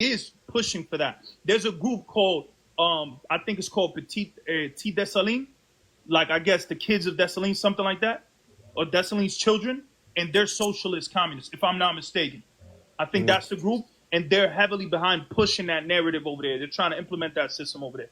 is pushing for that. There's a group called, I think it's called Petit Dessalines, like I guess the kids of Dessalines, something like that, or Dessalines' children, and they're socialist communists, if I'm not mistaken. I think that's the group, and they're heavily behind pushing that narrative over there. They're trying to implement that system over there,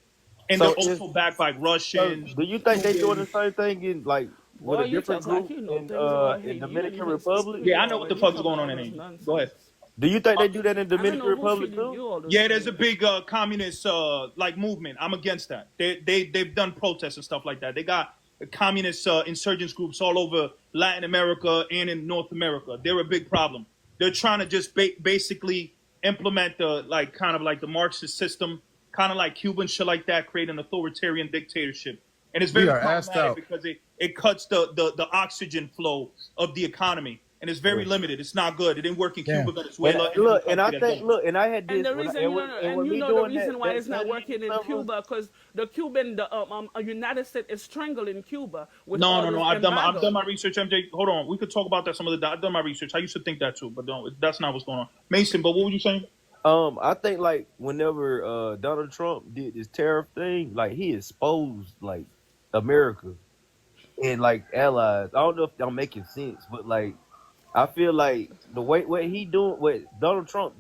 and they're So also backed by so Russians, do you think they doing the Cubans. same thing in like with Boy, a you different talk like group you know things around here. in You don't Dominican even speak Republic? Yeah, I know Creole, what the and you fuck's talking going all on in those Asia. Go ahead. nonsense. Do you think they do that in I don't Dominican know who's Republic feeding too? you all those Yeah, there's a things. big communist like movement. I'm against that. They've done protests and stuff like that. They got communist insurgents groups all over Latin America and in North America. They're a big problem. They're trying to just basically implement the like kind of like the Marxist system, kind of like Cuban shit like that, create an authoritarian dictatorship. And it's We very are asked problematic out. because it cuts the oxygen flow of the economy. And it's very limited. It's not good. It didn't work in Damn. Cuba, Venezuela, and Look, every and I country that think does. look, and I had And this the when reason, you know, and when you me know the doing reason why that it's not study working in stuff, Cuba, because the Cuban, the United States is strangling Cuba with No, all no, this no. I've done embargo. my research, MJ. Hold on. We could talk about that some other day. I've done my research. I used to think that too, but no, that's not what's going on. Mason, but what were you saying? I think like whenever Donald Trump did this tariff thing, like he exposed like America and like allies. I don't know if I'm making sense, but like I feel like the way what Donald Trump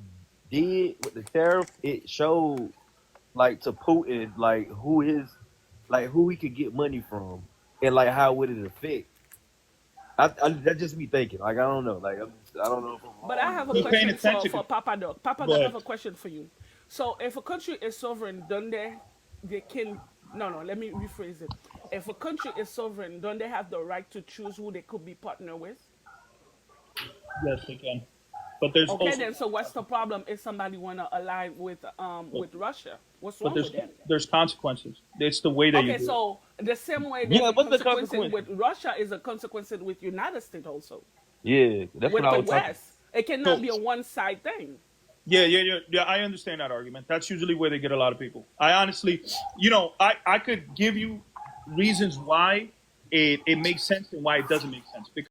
did with the tariff, it showed like to Putin who he could get money from and like how would it affect. That just me thinking. Like I don't know. I don't know if I'm But I wrong. have a He's paying question attention. for Papa Doc. Papa Go Doc, I ahead. have a question for you. So if a country is sovereign, don't they can no, let me rephrase it. If a country is sovereign, don't they have the right to choose who they could be partner with? Yes, they can. But there's Okay, also, then so what's the problem if somebody wanna align with Russia? What's but wrong with that? there's consequences. It's the way that you Okay, do it. so the same way there's Yeah, a what's the consequence consequence? with Russia is a consequence with United States also. Yeah, that's what With I the was talking. West. It cannot So be a one side thing. yeah. I understand that argument. That's usually where they get a lot of people. I honestly, I could give you reasons why it makes sense and why it doesn't make sense.